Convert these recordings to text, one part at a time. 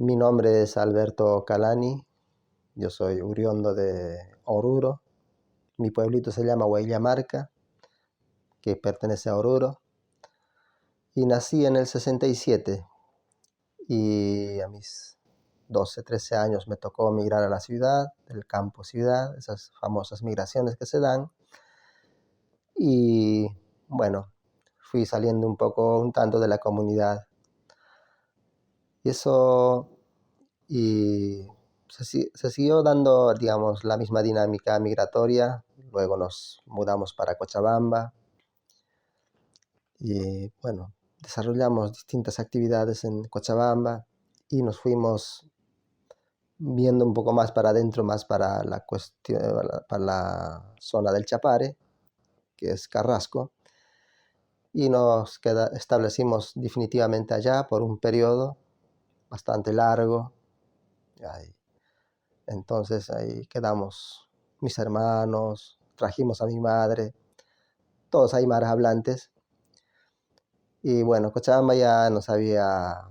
Mi nombre es Alberto Calani, yo soy oriundo de Oruro. Mi pueblito se llama Huayllamarca, que pertenece a Oruro. Y nací en el 67 y a mis 12, 13 años me tocó migrar a la ciudad, del campo ciudad, esas famosas migraciones que se dan. Y bueno, fui saliendo un tanto de la comunidad. Y eso y se siguió dando, digamos, la misma dinámica migratoria. Luego nos mudamos para Cochabamba y, bueno, desarrollamos distintas actividades en Cochabamba y nos fuimos viendo un poco más para adentro, más para la cuestión, para la zona del Chapare, que es Carrasco, y establecimos definitivamente allá por un periodo bastante largo. Ahí Entonces ahí quedamos mis hermanos, trajimos a mi madre, todos aymaras hablantes. Y bueno, Cochabamba ya nos había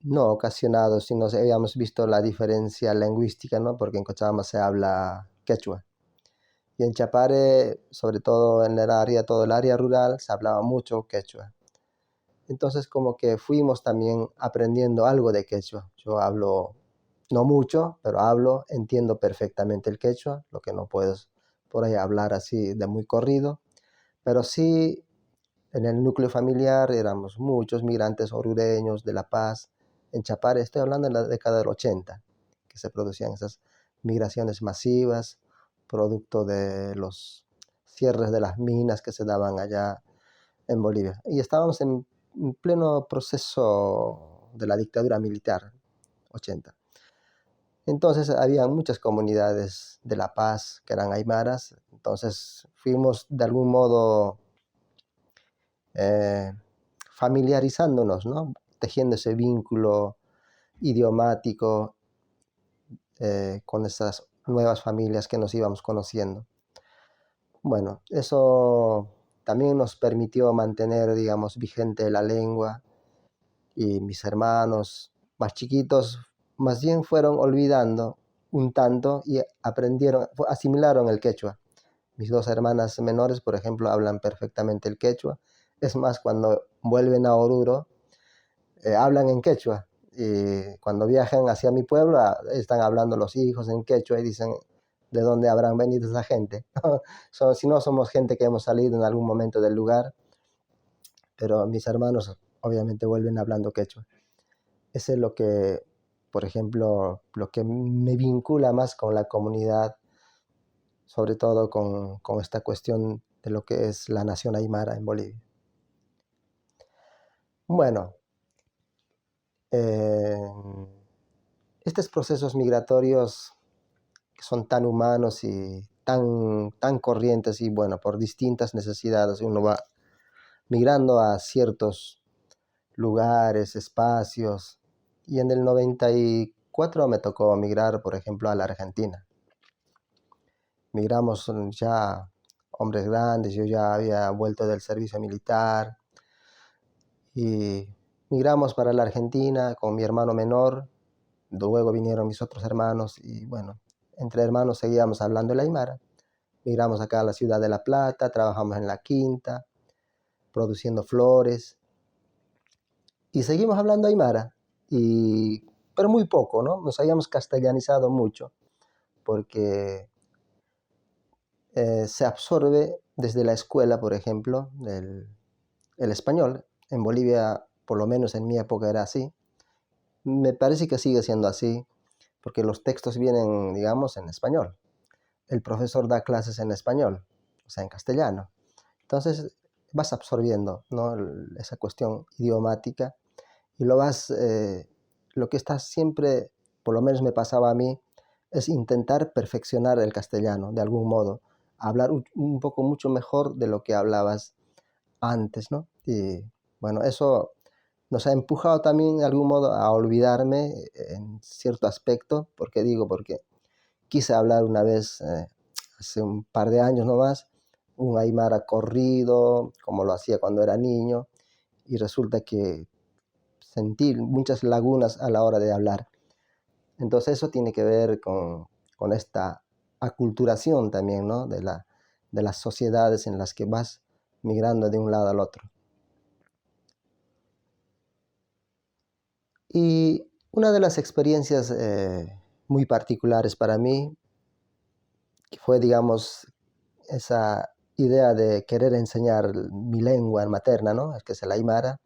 no ocasionado, sino habíamos visto la diferencia lingüística, ¿no? Porque en Cochabamba se habla quechua. Y en Chapare, sobre todo en todo el área rural, se hablaba mucho quechua. Entonces como que fuimos también aprendiendo algo de quechua. Yo hablo, no mucho, pero entiendo perfectamente el quechua, lo que no puedo es por ahí hablar así de muy corrido, pero sí en el núcleo familiar éramos muchos migrantes orureños de La Paz, en Chapare, estoy hablando en la década del 80, que se producían esas migraciones masivas, producto de los cierres de las minas que se daban allá en Bolivia. Y estábamos en pleno proceso de la dictadura militar, 80. Entonces había muchas comunidades de La Paz que eran aymaras, entonces fuimos de algún modo eh, familiarizándonos, ¿no? Tejiendo ese vínculo idiomático con esas nuevas familias que nos íbamos conociendo. Bueno, eso también nos permitió mantener, digamos, vigente la lengua, y mis hermanos más chiquitos más bien fueron olvidando un tanto y asimilaron el quechua. Mis dos hermanas menores, por ejemplo, hablan perfectamente el quechua. Es más, cuando vuelven a Oruro, hablan en quechua. Y cuando viajan hacia mi pueblo, están hablando los hijos en quechua y dicen, ¿de dónde habrán venido esa gente? Si no, somos gente que hemos salido en algún momento del lugar, pero mis hermanos obviamente vuelven hablando quechua. Ese es lo que, por ejemplo, lo que me vincula más con la comunidad, sobre todo con esta cuestión de lo que es la nación aymara en Bolivia. Bueno, eh, estos procesos migratorios que son tan humanos y tan corrientes y, bueno, por distintas necesidades uno va migrando a ciertos lugares, espacios, y en el 94 me tocó migrar, por ejemplo, a la Argentina. Migramos ya hombres grandes, yo ya había vuelto del servicio militar y migramos para la Argentina con mi hermano menor, luego vinieron mis otros hermanos y, bueno, entre hermanos seguíamos hablando el aymara. Migramos acá a la ciudad de La Plata, trabajamos en la quinta, produciendo flores y seguimos hablando aymara, pero muy poco, ¿no? Nos habíamos castellanizado mucho porque se absorbe desde la escuela, por ejemplo, el español. En Bolivia, por lo menos en mi época era así. Me parece que sigue siendo así, porque los textos vienen, digamos, en español. El profesor da clases en español, o sea, en castellano. Entonces vas absorbiendo, ¿no? Esa cuestión idiomática y lo que estás siempre, por lo menos me pasaba a mí, es intentar perfeccionar el castellano de algún modo, hablar un poco mucho mejor de lo que hablabas antes, ¿no? Y bueno, eso nos ha empujado también de algún modo a olvidarme en cierto aspecto, porque quise hablar una vez, hace un par de años nomás, un aymara corrido, como lo hacía cuando era niño, y resulta que sentir muchas lagunas a la hora de hablar. Entonces eso tiene que ver con esta aculturación también, ¿no? De las sociedades en las que vas migrando de un lado al otro. Y una de las experiencias muy particulares para mí, que fue, digamos, esa idea de querer enseñar mi lengua materna, ¿no? Que es el aymara.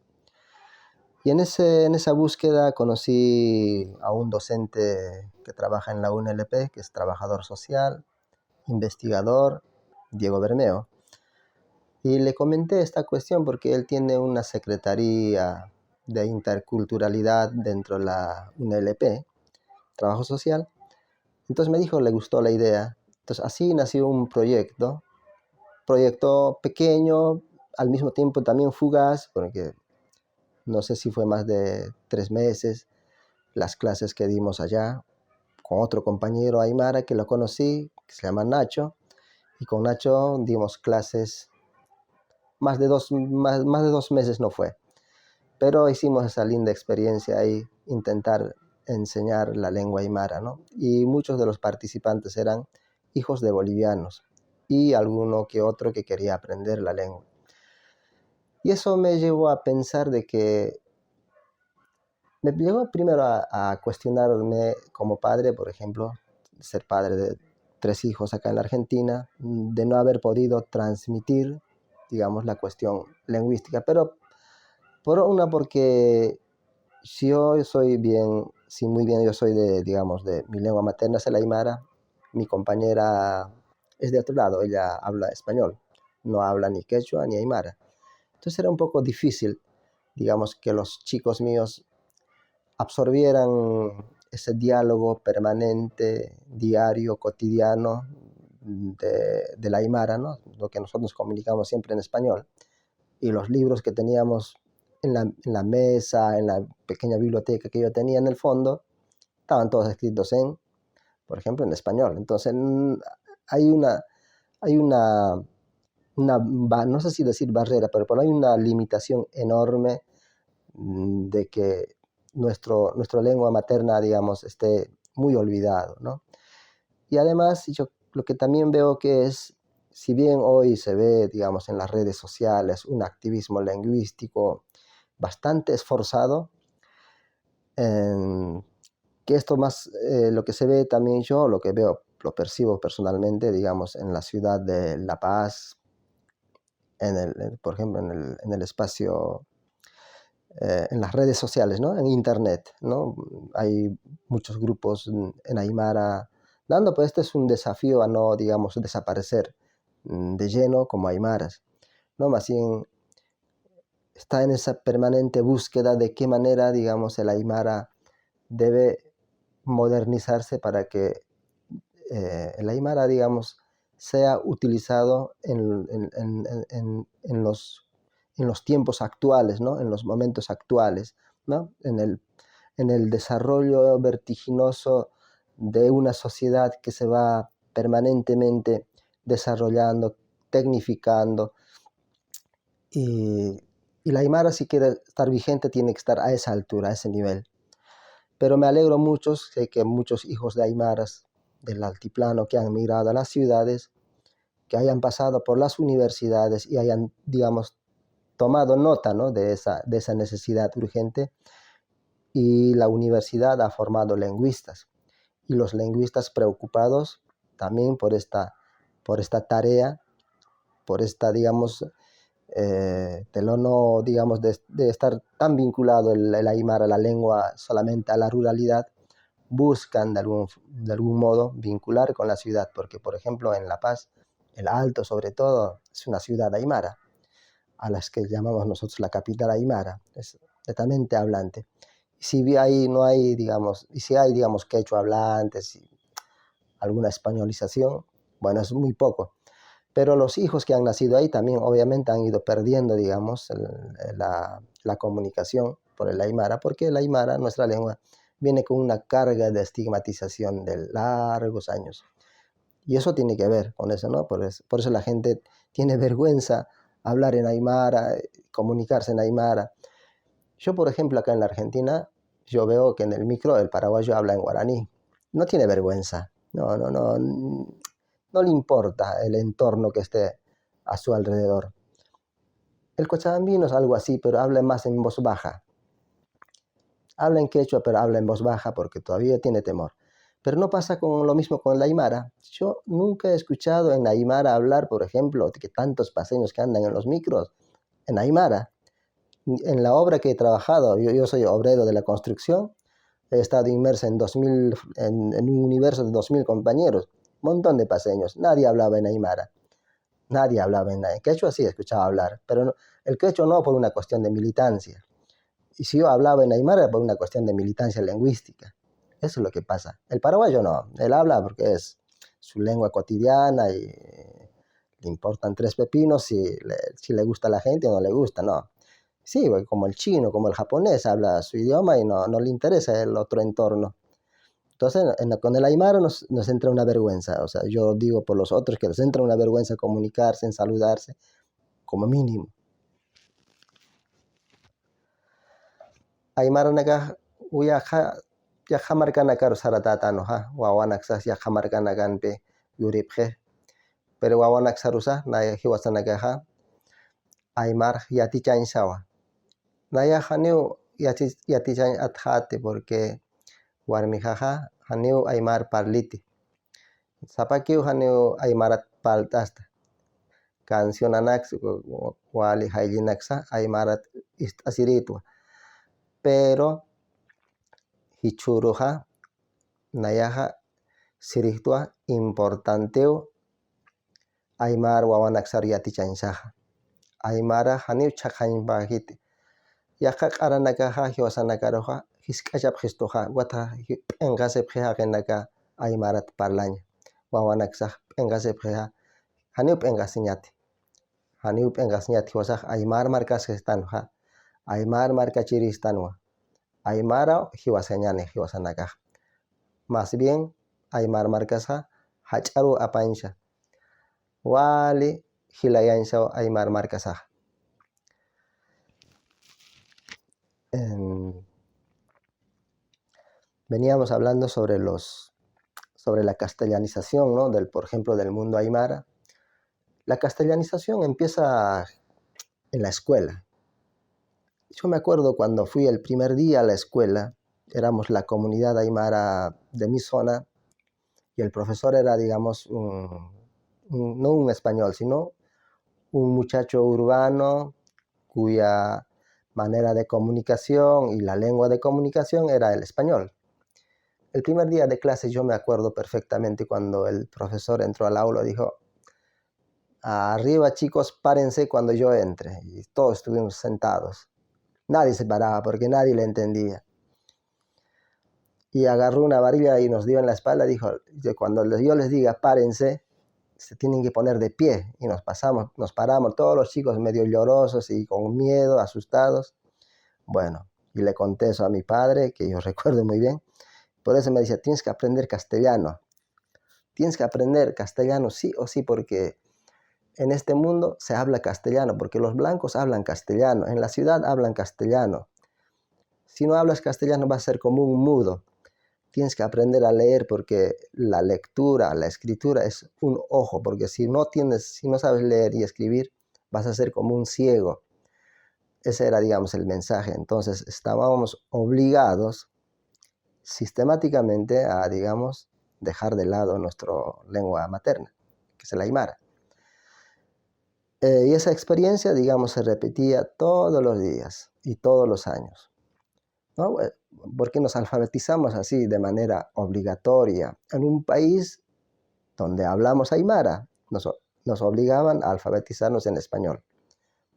Y en esa búsqueda conocí a un docente que trabaja en la UNLP, que es trabajador social, investigador, Diego Bermeo. Y le comenté esta cuestión porque él tiene una secretaría de interculturalidad dentro de la UNLP, trabajo social. Entonces me dijo, le gustó la idea. Entonces así nació un proyecto pequeño, al mismo tiempo también fugaz, porque no sé si fue más de 3 meses las clases que dimos allá, con otro compañero aymara que lo conocí, que se llama Nacho, y con Nacho dimos clases, más de 2 meses no fue, pero hicimos esa linda experiencia ahí, intentar enseñar la lengua aymara, ¿no? Y muchos de los participantes eran hijos de bolivianos y alguno que otro que quería aprender la lengua. Y eso me llevó a pensar de que, me llevó primero a cuestionarme como padre, por ejemplo, ser padre de 3 hijos acá en la Argentina, de no haber podido transmitir, digamos, la cuestión lingüística, pero porque si yo soy bien, si muy bien yo soy de, digamos, de mi lengua materna es el aymara, mi compañera es de otro lado, ella habla español, no habla ni quechua ni aymara. Entonces era un poco difícil, digamos, que los chicos míos absorbieran ese diálogo permanente, diario, cotidiano de la aymara, ¿no? Lo que nosotros nos comunicamos siempre en español. Y los libros que teníamos en la mesa, en la pequeña biblioteca que yo tenía en el fondo, estaban todos escritos por ejemplo, en español. Entonces, hay no sé si decir barrera, pero hay una limitación enorme de que nuestra lengua materna, digamos, esté muy olvidado, ¿no? Y además, yo lo que también veo que es, si bien hoy se ve, digamos, en las redes sociales un activismo lingüístico bastante esforzado, en que esto más, lo que se ve también yo, lo que veo, lo percibo personalmente, digamos, en la ciudad de La Paz, por ejemplo, en el espacio, en las redes sociales, ¿no? En internet, ¿no? Hay muchos grupos en Aymara dando, pues este es un desafío a no, digamos, desaparecer de lleno como aymaras, ¿no? Más bien está en esa permanente búsqueda de qué manera, digamos, el aymara debe modernizarse para que el aymara, digamos, sea utilizado en los tiempos actuales, ¿no? En los momentos actuales, ¿no? En el desarrollo vertiginoso de una sociedad que se va permanentemente desarrollando, tecnificando, y, y la aymara, si quiere estar vigente, tiene que estar a esa altura, a ese nivel. Pero me alegro mucho, sé que muchos hijos de aymaras del altiplano que han migrado a las ciudades, que hayan pasado por las universidades y hayan, digamos, tomado nota, ¿no? de esa necesidad urgente, y la universidad ha formado lingüistas, y los lingüistas preocupados también por esta tarea, por esta, digamos, no, digamos, de estar tan vinculado el aymara, la lengua, solamente a la ruralidad, buscan de algún modo vincular con la ciudad, porque por ejemplo en La Paz, el Alto sobre todo, es una ciudad aymara, a las que llamamos nosotros la capital aymara, es netamente hablante. Y si ahí no hay, digamos, y si hay, digamos, quechua hablantes y alguna españolización, bueno, es muy poco. Pero los hijos que han nacido ahí también obviamente han ido perdiendo, digamos, la comunicación por el aymara, porque el aymara, nuestra lengua, viene con una carga de estigmatización de largos años. Y eso tiene que ver con eso, ¿no? Por eso la gente tiene vergüenza hablar en aymara, comunicarse en aymara. Yo, por ejemplo, acá en la Argentina, yo veo que en el micro el paraguayo habla en guaraní. No tiene vergüenza. No le importa el entorno que esté a su alrededor. El cochabambino es algo así, pero habla más en voz baja. Habla en quechua, pero habla en voz baja porque todavía tiene temor. Pero no pasa con lo mismo con la aymara. Yo nunca he escuchado en aymara hablar, por ejemplo, de que tantos paseños que andan en los micros, en aymara. En la obra que he trabajado, yo soy obrero de la construcción, he estado inmerso en un universo de 2000 compañeros, un montón de paseños, nadie hablaba en aymara, nadie hablaba en quechua, sí escuchaba hablar, pero no, el quechua no por una cuestión de militancia, y si yo hablaba en aymara por una cuestión de militancia lingüística, eso es lo que pasa. El paraguayo no, él habla porque es su lengua cotidiana y le importan tres pepinos si le gusta a la gente o no le gusta, no. Sí, como el chino, como el japonés, habla su idioma y no le interesa el otro entorno. Entonces, con el aymara nos entra una vergüenza. O sea, yo digo por los otros que les entra una vergüenza comunicarse, en saludarse, como mínimo. Aymara naga yajamarkana karo saratata ha wawanak sas yajamarkana ganpe yuripje. Pero wawanak sarusa na hiwasanagaja aymar yatichan shawa. Naya haneu yatichan atjate porque warmijaja haneu aymar parliti. Zapaquiu haneu aymarat paltasta. Canción anax wali haylinaxa aymarat asiritua. Pero hichuruja nayaja sirihtua importanteu aymar wawanaxar yatichansaja. Aymara haneu chaqaynpajiti. Yaqa q'aranakaja hiwasanakaroja hisk'achap histoja wata p'enqasepjeja qenaka aymarat parlaña. Wawanaksaj p'enqasepjeja haneu p'enqasñati. Haneu p'enqasñati hiwasaj aymar markasqestanoja. Aymar markachiristanwa. Aymara hiwasañani hiwasanakaj. Más bien aymar markasja hach'aru apancha. Wali hilayancha aymar markasaj. Veníamos hablando sobre la castellanización, ¿no? Por ejemplo, del mundo aymara. La castellanización empieza en la escuela. Yo me acuerdo cuando fui el primer día a la escuela, éramos la comunidad aymara de mi zona, y el profesor era, digamos, no un español, sino un muchacho urbano cuya manera de comunicación y la lengua de comunicación era el español. El primer día de clase yo me acuerdo perfectamente cuando el profesor entró al aula y dijo: arriba chicos, párense cuando yo entre. Y todos estuvimos sentados. Nadie se paraba porque nadie le entendía. Y agarró una varilla y nos dio en la espalda. Dijo: cuando yo les diga párense, se tienen que poner de pie. Y nos paramos, todos los chicos medio llorosos y con miedo, asustados. Bueno, y le conté eso a mi padre, que yo recuerdo muy bien. Por eso me decía: tienes que aprender castellano. Tienes que aprender castellano sí o sí, porque en este mundo se habla castellano, porque los blancos hablan castellano, en la ciudad hablan castellano. Si no hablas castellano vas a ser como un mudo. Tienes que aprender a leer porque la lectura, la escritura es un ojo, porque si no sabes leer y escribir, vas a ser como un ciego. Ese era, digamos, el mensaje. Entonces estábamos obligados sistemáticamente a, digamos, dejar de lado nuestra lengua materna, que es el aymara. Y esa experiencia, digamos, se repetía todos los días y todos los años, ¿no? Porque nos alfabetizamos así de manera obligatoria. En un país donde hablamos aymara, nos obligaban a alfabetizarnos en español.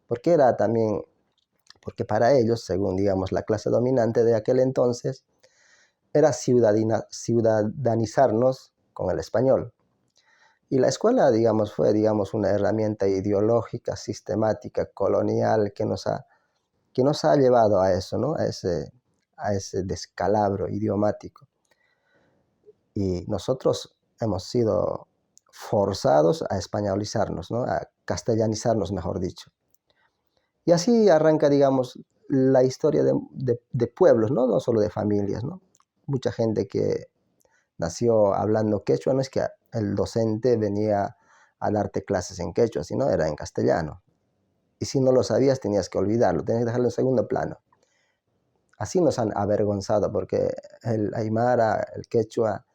Porque para ellos, según, digamos, la clase dominante de aquel entonces, era ciudadanizarnos con el español. Y la escuela, digamos, fue, digamos, una herramienta ideológica, sistemática, colonial, que nos ha llevado a eso, ¿no? A ese descalabro idiomático. Y nosotros hemos sido forzados a españolizarnos, ¿no? A castellanizarnos, mejor dicho. Y así arranca, digamos, la historia de pueblos, ¿no? No solo de familias, ¿no? Mucha gente que nació hablando quechua, no es que el docente venía a darte clases en quechua, sino era en castellano. Y si no lo sabías, tenías que olvidarlo, tenías que dejarlo en segundo plano. Así nos han avergonzado, porque el aymara, el quechua,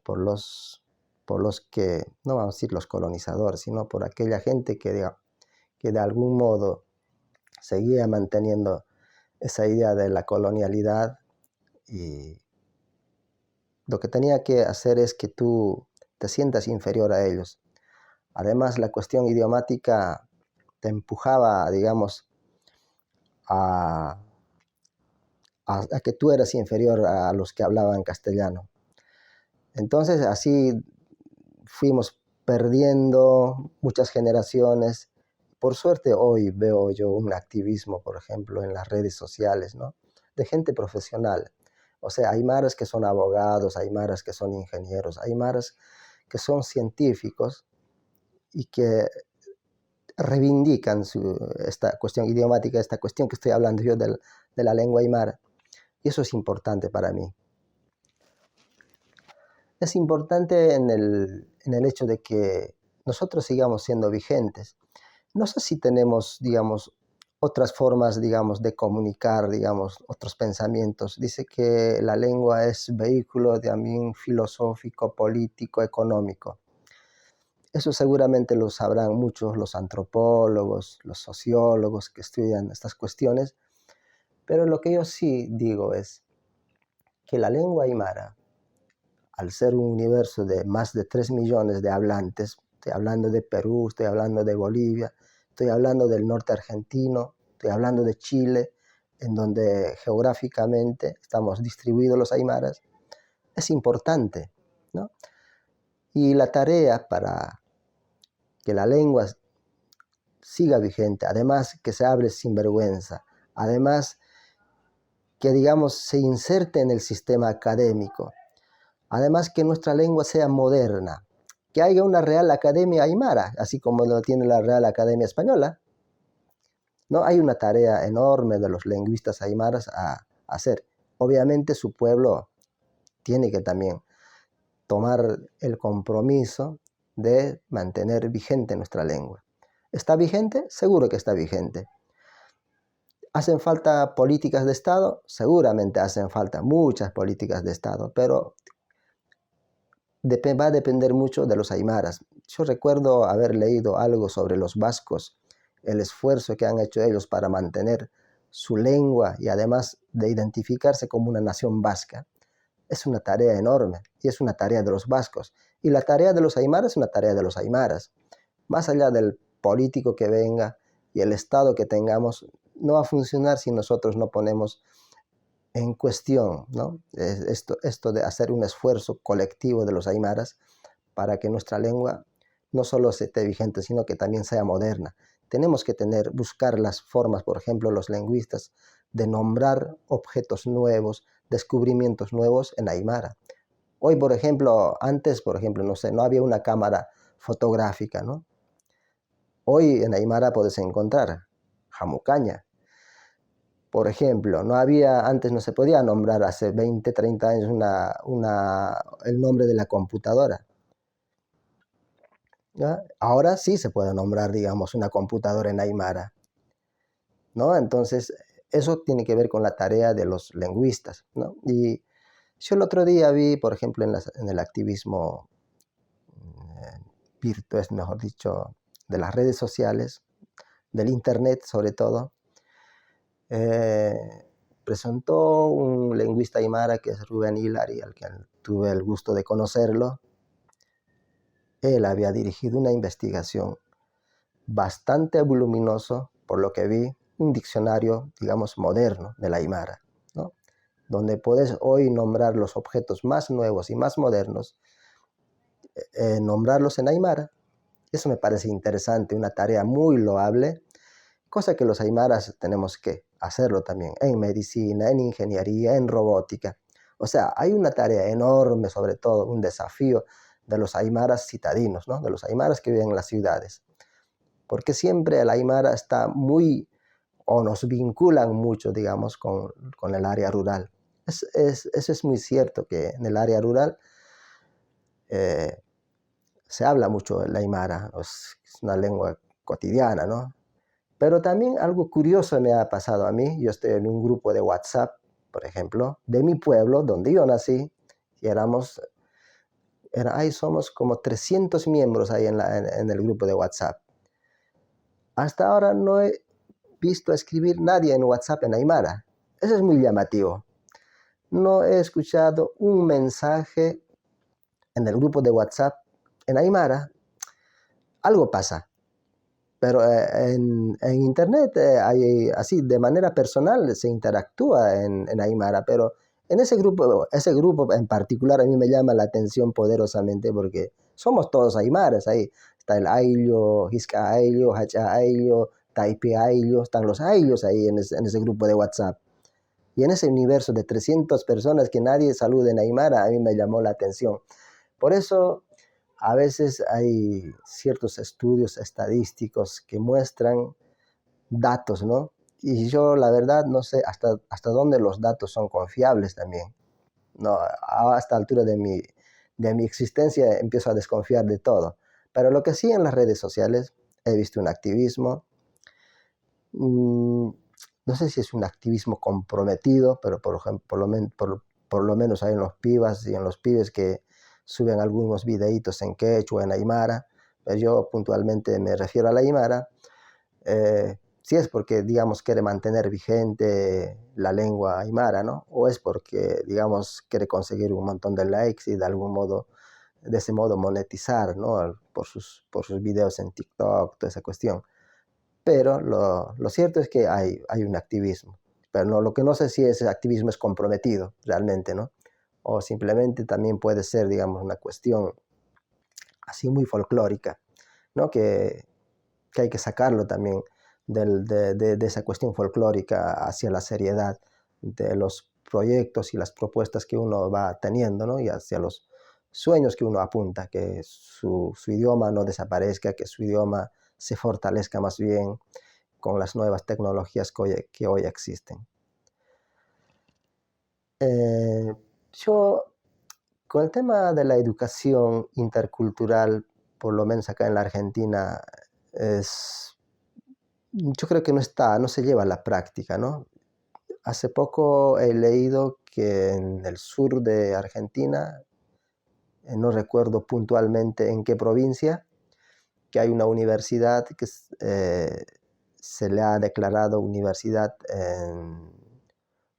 por los que, no vamos a decir los colonizadores, sino por aquella gente que de algún modo seguía manteniendo esa idea de la colonialidad, y lo que tenía que hacer es que tú te sientas inferior a ellos. Además, la cuestión idiomática te empujaba, digamos, a, a que tú eras inferior a los que hablaban castellano. Entonces, así fuimos perdiendo muchas generaciones. Por suerte, hoy veo yo un activismo, por ejemplo, en las redes sociales, ¿no? De gente profesional. O sea, hay maras que son abogados, hay maras que son ingenieros, hay maras que son científicos y que reivindican esta cuestión idiomática, esta cuestión que estoy hablando yo de la lengua aymara. Y eso es importante para mí. Es importante en el hecho de que nosotros sigamos siendo vigentes. No sé si tenemos, digamos, otras formas, digamos, de comunicar, digamos, otros pensamientos. Dice que la lengua es vehículo también filosófico, político, económico. Eso seguramente lo sabrán muchos los antropólogos, los sociólogos que estudian estas cuestiones, pero lo que yo sí digo es que la lengua aymara, al ser un universo de más de 3 millones de hablantes, estoy hablando de Perú, estoy hablando de Bolivia, estoy hablando del norte argentino, estoy hablando de Chile, en donde geográficamente estamos distribuidos los aymaras, es importante, ¿no? Y la tarea para que la lengua siga vigente, además que se hable sin vergüenza, además que, digamos, se inserte en el sistema académico, además que nuestra lengua sea moderna, que haya una Real Academia Aymara, así como lo tiene la Real Academia Española. No hay una tarea enorme de los lingüistas aymaras a hacer. Obviamente su pueblo tiene que también tomar el compromiso de mantener vigente nuestra lengua. ¿Está vigente? Seguro que está vigente. ¿Hacen falta políticas de Estado? Seguramente hacen falta muchas políticas de Estado, pero va a depender mucho de los aymaras. Yo recuerdo haber leído algo sobre los vascos, el esfuerzo que han hecho ellos para mantener su lengua y además de identificarse como una nación vasca. Es una tarea enorme y es una tarea de los vascos. Y la tarea de los aymaras es una tarea de los aymaras. Más allá del político que venga y el Estado que tengamos, no va a funcionar si nosotros no ponemos en cuestión, ¿no? Esto de hacer un esfuerzo colectivo de los aymaras para que nuestra lengua no solo esté vigente, sino que también sea moderna. Tenemos que buscar las formas, por ejemplo, los lingüistas, de nombrar objetos nuevos, descubrimientos nuevos en aymara. Hoy, por ejemplo, antes, por ejemplo, no sé, no había una cámara fotográfica, ¿no? Hoy en aymara puedes encontrar jamucaña. Por ejemplo, antes no se podía nombrar hace 20, 30 años el nombre de la computadora. ¿Ya? Ahora sí se puede nombrar, digamos, una computadora en aymara, ¿no? Entonces, eso tiene que ver con la tarea de los lingüistas, ¿no? Y yo el otro día vi, por ejemplo, en el activismo virtual, mejor dicho, de las redes sociales, del internet sobre todo, presentó un lingüista aymara que es Rubén Hilary, al que tuve el gusto de conocerlo. Él había dirigido una investigación bastante voluminoso, por lo que vi, un diccionario, digamos, moderno del aymara, ¿no? Donde puedes hoy nombrar los objetos más nuevos y más modernos, nombrarlos en aymara. Eso me parece interesante, una tarea muy loable, cosa que los aymaras tenemos que hacerlo también en medicina, en ingeniería, en robótica. O sea, hay una tarea enorme, sobre todo un desafío de los aymaras citadinos, ¿no? De los aymaras que viven en las ciudades. Porque siempre el aymara está muy o nos vinculan mucho, digamos, con el área rural. Eso es muy cierto, que en el área rural eh, se habla mucho el aymara, es una lengua cotidiana, ¿no? Pero también algo curioso me ha pasado a mí. Yo estoy en un grupo de WhatsApp, por ejemplo, de mi pueblo, donde yo nací, y ahí somos como 300 miembros ahí en el grupo de WhatsApp. Hasta ahora no he visto escribir nadie en WhatsApp en aymara. Eso es muy llamativo. No he escuchado un mensaje en el grupo de WhatsApp en aymara. Algo pasa. Pero en Internet, así de manera personal, se interactúa en aymara, pero en ese grupo en particular a mí me llama la atención poderosamente porque somos todos aymaras ahí. Está el ayllo, Hisca ayllo, Hacha ayllo, Taipe ayllo, están los ayllos ahí en ese grupo de WhatsApp. Y en ese universo de 300 personas que nadie saluda en aymara, a mí me llamó la atención. Por eso a veces hay ciertos estudios estadísticos que muestran datos, ¿no? Y yo la verdad no sé hasta dónde los datos son confiables también. No, a esta altura de mi existencia empiezo a desconfiar de todo. Pero lo que sí, en las redes sociales he visto un activismo, mmm, no sé si es un activismo comprometido, pero por ejemplo, por lo menos hay en los pibas y en los pibes que suben algunos videitos en quechua, en aymara. Pero yo puntualmente me refiero a la aymara. Si es porque, digamos, quiere mantener vigente la lengua aymara, ¿no? O es porque, digamos, quiere conseguir un montón de likes y de algún modo, de ese modo monetizar, ¿no? Por sus videos en TikTok, toda esa cuestión. Pero lo cierto es que hay un activismo. Pero no, lo que no sé si ese activismo es comprometido realmente, ¿no? O simplemente también puede ser, digamos, una cuestión así muy folclórica, ¿no? Que hay que sacarlo también de esa cuestión folclórica hacia la seriedad de los proyectos y las propuestas que uno va teniendo, ¿no? Y hacia los sueños que uno apunta, que su idioma no desaparezca, que su idioma se fortalezca más bien con las nuevas tecnologías que hoy existen. Eh, yo, con el tema de la educación intercultural, por lo menos acá en la Argentina, yo creo que no se lleva a la práctica, ¿no? Hace poco he leído que en el sur de Argentina, no recuerdo puntualmente en qué provincia, que hay una universidad que se le ha declarado universidad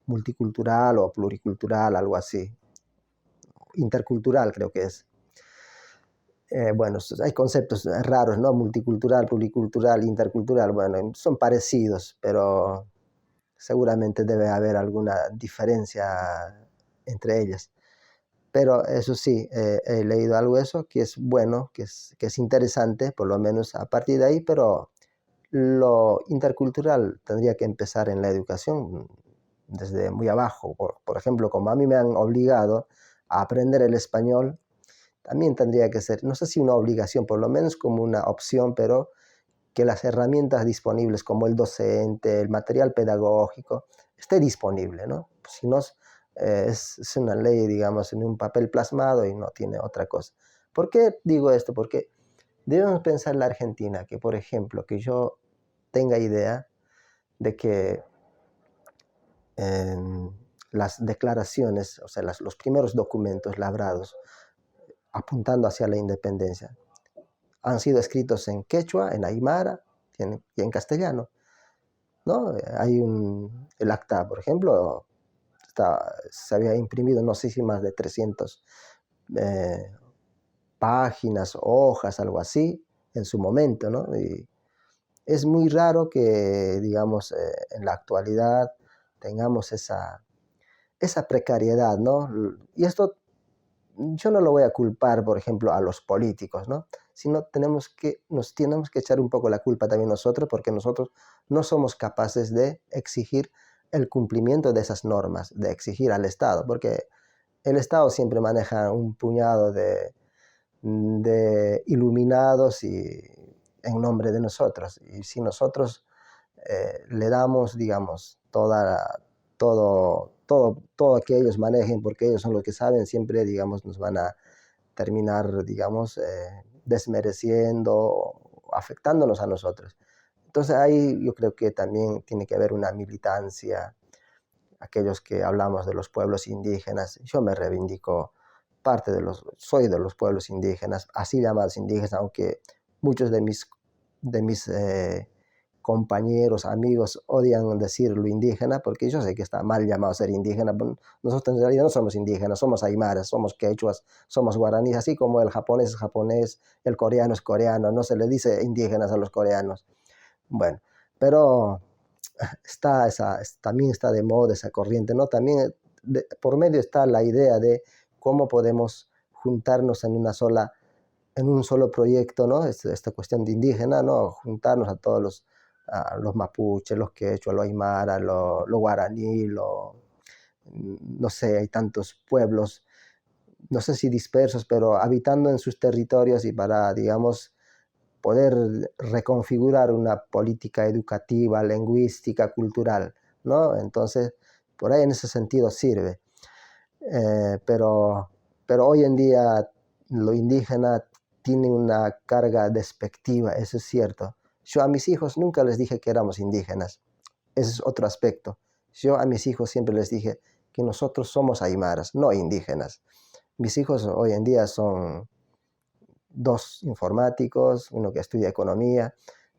multicultural o pluricultural, algo así. Intercultural creo que es. Bueno, hay conceptos raros, ¿no? Multicultural, pluricultural, intercultural, bueno, son parecidos, pero seguramente debe haber alguna diferencia entre ellas. Pero eso sí, he leído algo de eso, que es bueno, que es interesante, por lo menos a partir de ahí, pero lo intercultural tendría que empezar en la educación desde muy abajo. Por ejemplo, como a mí me han obligado a aprender el español, también tendría que ser, no sé si una obligación, por lo menos como una opción, pero que las herramientas disponibles como el docente, el material pedagógico, esté disponible, ¿no? Si no, es una ley, digamos, en un papel plasmado y no tiene otra cosa. ¿Por qué digo esto? Porque debemos pensar en la Argentina, que por ejemplo, que yo tenga idea de que las declaraciones, o sea, los primeros documentos labrados apuntando hacia la independencia, han sido escritos en quechua, en aymara y en castellano, ¿no? El acta, por ejemplo, se había imprimido, no sé si más de 300 eh, páginas, hojas, algo así, en su momento, ¿no? Y es muy raro que, digamos, en la actualidad tengamos esa precariedad, ¿no? Y esto yo no lo voy a culpar, por ejemplo, a los políticos, ¿no? Sino nos tenemos que echar un poco la culpa también nosotros, porque nosotros no somos capaces de exigir el cumplimiento de esas normas, de exigir al Estado, porque el Estado siempre maneja un puñado de iluminados y en nombre de nosotros. Y si nosotros le damos, digamos, todo que ellos manejen, porque ellos son los que saben, siempre, digamos, nos van a terminar, digamos, desmereciendo, afectándonos a nosotros. Entonces ahí yo creo que también tiene que haber una militancia, aquellos que hablamos de los pueblos indígenas. Yo me reivindico soy de los pueblos indígenas, así llamados indígenas, aunque muchos de mis compañeros, amigos odian decirlo indígena, porque yo sé que está mal llamado ser indígena. Nosotros en realidad no somos indígenas, somos aymaras, somos quechuas, somos guaraníes, así como el japonés es japonés, el coreano es coreano, no se le dice indígenas a los coreanos. Bueno, pero también está de moda esa corriente, ¿no? También por medio está la idea de cómo podemos juntarnos en un solo proyecto, ¿no? Esta cuestión de indígena, ¿no? Juntarnos a los mapuches, los quechua, los aymara, los guaraní, no sé, hay tantos pueblos, no sé si dispersos, pero habitando en sus territorios y para, digamos, poder reconfigurar una política educativa, lingüística, cultural, ¿no? Entonces, por ahí en ese sentido sirve. Pero hoy en día lo indígena tiene una carga despectiva, eso es cierto. Yo a mis hijos nunca les dije que éramos indígenas, ese es otro aspecto. Yo a mis hijos siempre les dije que nosotros somos aymaras, no indígenas. Mis hijos hoy en día son dos informáticos, uno que estudia economía,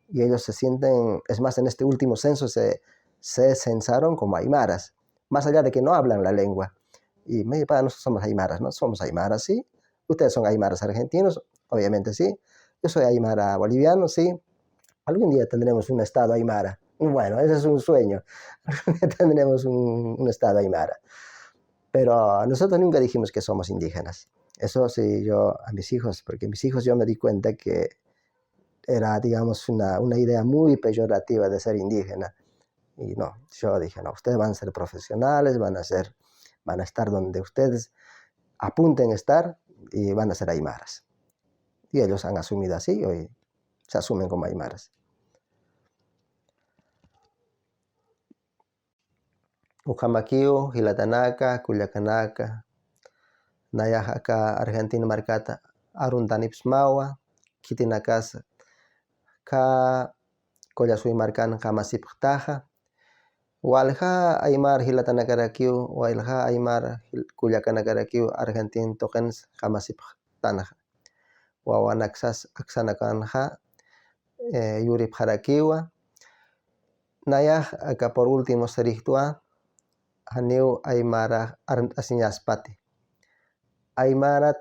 y ellos se sienten, es más, en este último censo se censaron como aymaras, más allá de que no hablan la lengua. Y me dice, nosotros somos aymaras, ¿no? Somos aymaras, sí. Ustedes son aymaras argentinos, obviamente sí. Yo soy aymara boliviano, sí. Algún día tendremos un estado aymara. Bueno, ese es un sueño. Algún día tendremos un estado aymara. Pero nosotros nunca dijimos que somos indígenas. Eso sí, yo a mis hijos, porque mis hijos yo me di cuenta que era, digamos, una idea muy peyorativa de ser indígena. Y no, yo dije, no, ustedes van a ser profesionales, van a estar donde ustedes apunten a estar y van a ser aymaras. Y ellos han asumido así, hoy se asumen como aymaras. Ujamaquiu, Hilatanaka, Culiacanaca, Nayajaka, Argentina marcata, Aruntanipsmawa, Kitinakas, Ka Kollasui marcan Kamasiptaja, Walja Aymar Hilatanakarakiu, Walja Aymar Culiacanacarakiu, Argentin Tokens Kamasiptanaja, Wawanaxas Axanakanja, Yurip Harakiwa, Nayaj, acá por último Serictua, Haneu Aymara Arnt Asiñaspati. Aymarat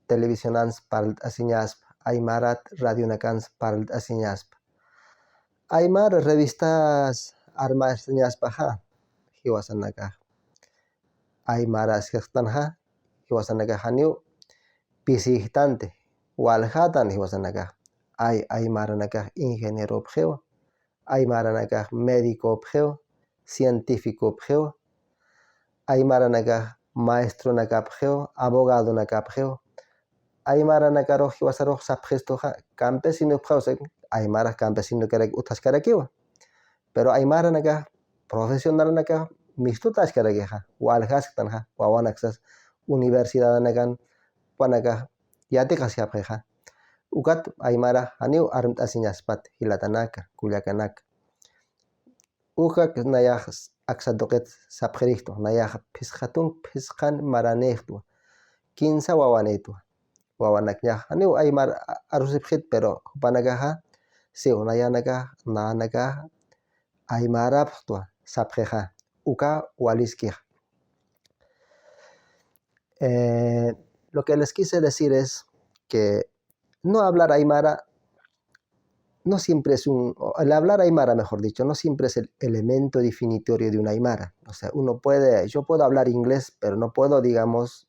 televisionans parlt asiñasp, Aymarat radionacans parlt asiñasp. Aymar revistas arma asiñaspaja, hiwasanaka. Aymara asiastanja, hiwasanaka haniu, pisihitante, waljatan hiwasanaka. Aymaranaka ingeniero objewa, Aymaranaka médico objewa, científico objewa, Aymaranaka maestro nakapgeo, abogado nakapgeo, aymara nakaroji wasaroj sapgestoja, campesino pjause, aymara campesino kerek utaskarakiwa. Pero aymara naka profesional naka mixto tashkarakeja, walhaskanja, wawanaksas, universidad nakan, wanaka, yatekasiapjeja. Ukat aymara haniu armt asiñaspat, hilatanaka, kuyakanaka. Ujak nayaj aksadoket sapgericto, nayaj pisjatun pisjan maranejtua, 15 wawanetua. Wawanakñaj, aniu aymar arusipjit, pero panakaja, si unayanaka, nanaka, aymaraptua, sapjeja, uka waliskij. Lo que les quise decir es que no hablar aymara no siempre es el hablar aymara, mejor dicho, no siempre es el elemento definitorio de un aymara. O sea, yo puedo hablar inglés, pero no puedo, digamos,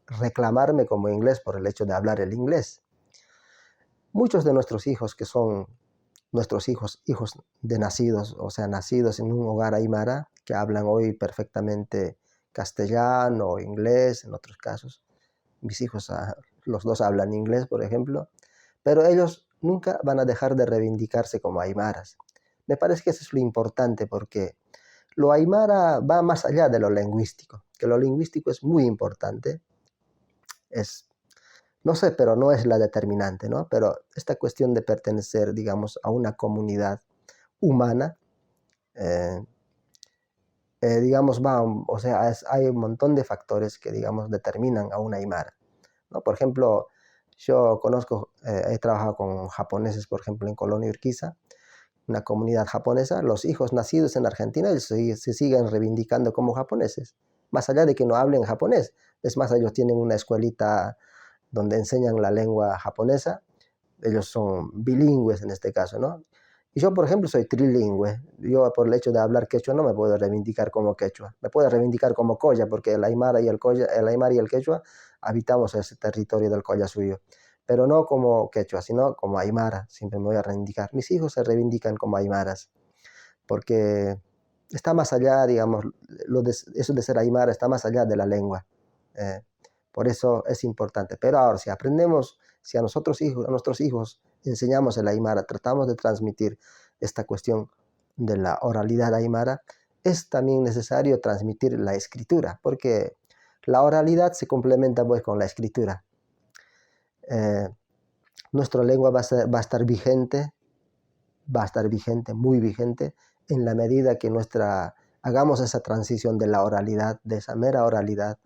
reclamarme como inglés por el hecho de hablar el inglés. Muchos de nuestros hijos, que son nuestros hijos de nacidos, o sea, nacidos en un hogar aymara, que hablan hoy perfectamente castellano o inglés, en otros casos. Mis hijos, los dos hablan inglés, por ejemplo, pero ellos nunca van a dejar de reivindicarse como aymaras, Me parece que eso es lo importante, porque lo aymara va más allá de lo lingüístico, que lo lingüístico es muy importante, es, no sé, pero no es la determinante, ¿no? Pero esta cuestión de pertenecer, digamos, a una comunidad humana, eh, digamos, va, o sea, hay un montón de factores que, digamos, determinan a una aymara, ¿no? Por ejemplo, yo conozco, he trabajado con japoneses, por ejemplo, en Colonia Urquiza, una comunidad japonesa. Los hijos nacidos en Argentina se siguen reivindicando como japoneses, más allá de que no hablen japonés. Es más, ellos tienen una escuelita donde enseñan la lengua japonesa, ellos son bilingües en este caso, ¿no? Y yo, por ejemplo, soy trilingüe. Yo, por el hecho de hablar quechua, no me puedo reivindicar como quechua. Me puedo reivindicar como colla, porque el aymara y el quechua habitamos ese territorio del colla suyo. Pero no como quechua, sino como aymara. Siempre me voy a reivindicar. Mis hijos se reivindican como aymaras, porque está más allá, digamos, eso de ser aymara está más allá de la lengua. Eh, por eso es importante. Pero ahora, si aprendemos, si a nuestros hijos enseñamos el aymara, tratamos de transmitir esta cuestión de la oralidad aymara, es también necesario transmitir la escritura, porque la oralidad se complementa pues con la escritura. Eh, Nuestra lengua va a estar vigente, muy vigente, en la medida que hagamos esa transición de la oralidad, de esa mera oralidad,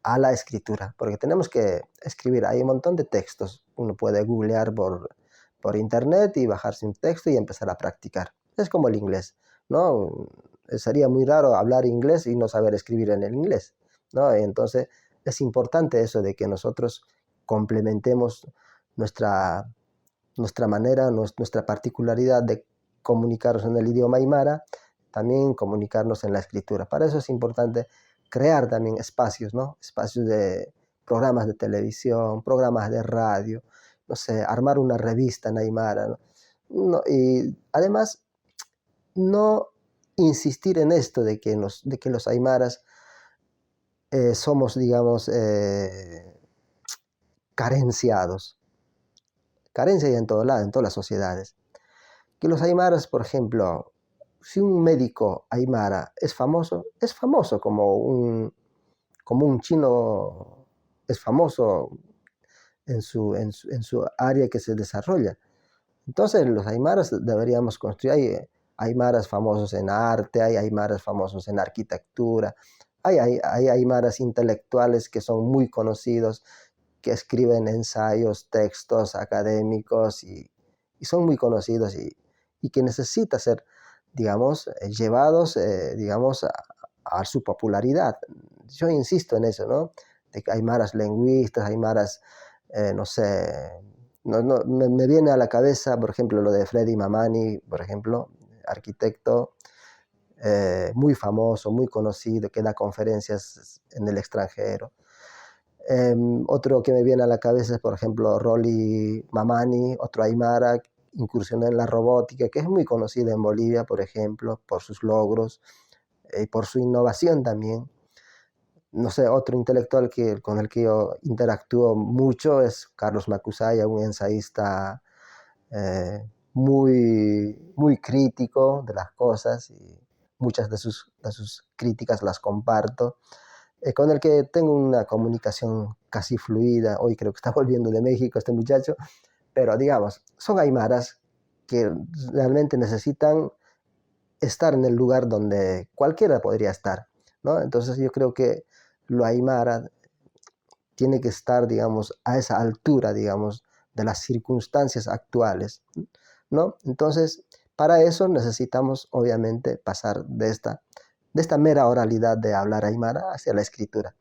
a la escritura, porque tenemos que escribir. Hay un montón de textos. Uno puede googlear por internet y bajarse un texto y empezar a practicar. Es como el inglés, ¿no? Sería muy raro hablar inglés y no saber escribir en el inglés, ¿no? Entonces es importante eso de que nosotros complementemos nuestra, nuestra manera, nuestra particularidad de comunicarnos en el idioma aymara, también comunicarnos en la escritura. Para eso es importante crear también espacios, ¿no? Espacios de programas de televisión, programas de radio, no sé, armar una revista en aymara, ¿no? Y además, no insistir en esto de que los aymaras somos, digamos, carenciados. Carencia hay en todo lado, en todas las sociedades. Que los aymaras, por ejemplo, si un médico aymara es famoso como un chino es famoso en su área que se desarrolla. Entonces los aymaras deberíamos construir, hay aymaras famosos en arte, hay aymaras famosos en arquitectura, hay aymaras intelectuales que son muy conocidos, que escriben ensayos, textos académicos y son muy conocidos y que necesitan ser, digamos, llevados, digamos, a su popularidad. Yo insisto en eso, ¿no? De que hay maras lingüistas, hay maras, no sé, me viene a la cabeza, por ejemplo, lo de Freddy Mamani, por ejemplo, arquitecto muy famoso, muy conocido, que da conferencias en el extranjero. Otro que me viene a la cabeza es, por ejemplo, Rolly Mamani, otro aymara, incursionó en la robótica, que es muy conocido en Bolivia, por ejemplo, por sus logros y por su innovación también. No sé, otro intelectual con el que yo interactúo mucho es Carlos Macusaya, un ensayista muy crítico de las cosas y muchas de sus críticas las comparto, con el que tengo una comunicación casi fluida. Hoy creo que está volviendo de México este muchacho, pero digamos, son aymaras que realmente necesitan estar en el lugar donde cualquiera podría estar, ¿no? Entonces yo creo que lo aymara tiene que estar, digamos, a esa altura, digamos, de las circunstancias actuales, ¿no? Entonces, para eso necesitamos, obviamente, pasar de esta mera oralidad de hablar aymara hacia la escritura.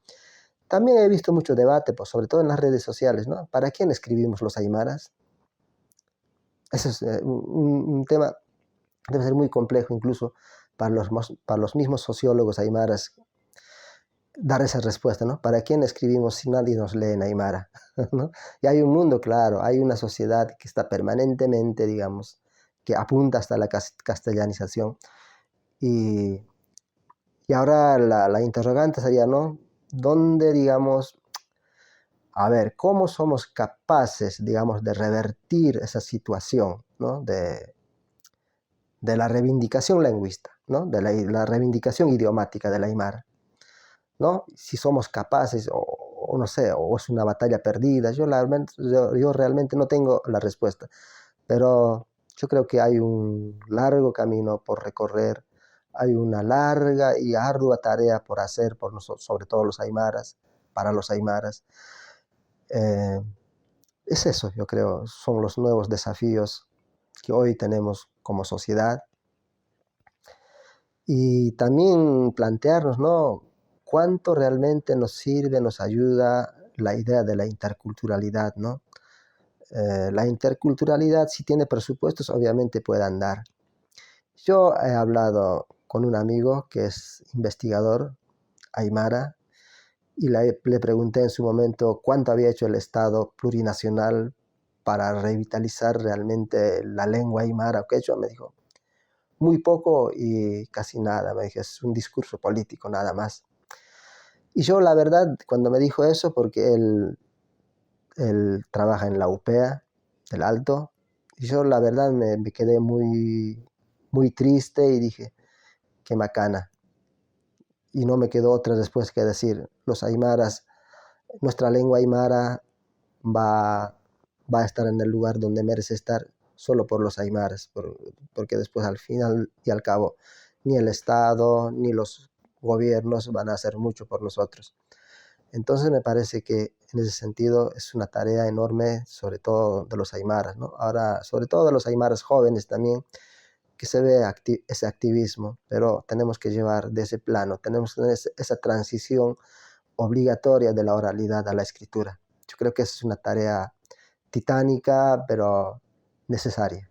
También he visto mucho debate, pues, sobre todo en las redes sociales, ¿no? ¿Para quién escribimos los aymaras? Ese es un tema, debe ser muy complejo incluso para los mismos sociólogos aymaras dar esa respuesta, ¿no? ¿Para quién escribimos si nadie nos lee en aymara? ¿No? Y hay un mundo, claro, hay una sociedad que está permanentemente, digamos, que apunta hasta la castellanización. Y, y ahora la interrogante sería, ¿no? ¿Dónde, digamos, a ver, cómo somos capaces, digamos, de revertir esa situación, ¿no? de la reivindicación lingüística, ¿no? De la reivindicación idiomática del Aymara, ¿no? Si somos capaces, o no sé, o es una batalla perdida, yo realmente no tengo la respuesta, pero yo creo que hay un largo camino por recorrer, hay una larga y ardua tarea por hacer por nosotros, sobre todo los aymaras, para los aymaras. Eh, es eso, yo creo, son los nuevos desafíos que hoy tenemos como sociedad. Y también plantearnos, ¿no? ¿Cuánto realmente nos sirve, nos ayuda la idea de la interculturalidad, ¿no? La interculturalidad, si tiene presupuestos, obviamente puede andar. Yo he hablado con un amigo que es investigador, aymara, y le pregunté en su momento cuánto había hecho el Estado plurinacional para revitalizar realmente la lengua aymara o quechua. Me dijo, muy poco y casi nada. Me dije, es un discurso político, nada más. Y yo, la verdad, cuando me dijo eso, porque él trabaja en la UPEA del Alto, y yo, la verdad, me quedé muy triste y dije, qué macana. Y no me quedó otra después que decir, los aymaras, nuestra lengua aymara va, va a estar en el lugar donde merece estar solo por los aymaras, porque después al final y al cabo ni el Estado ni los gobiernos van a hacer mucho por nosotros. Entonces me parece que en ese sentido es una tarea enorme, sobre todo de los aymaras, ¿no? Ahora, sobre todo de los aymaras jóvenes también, que se ve ese activismo, pero tenemos que llevar de ese plano, tenemos que tener esa transición obligatoria de la oralidad a la escritura. Yo creo que esa es una tarea titánica, pero necesaria.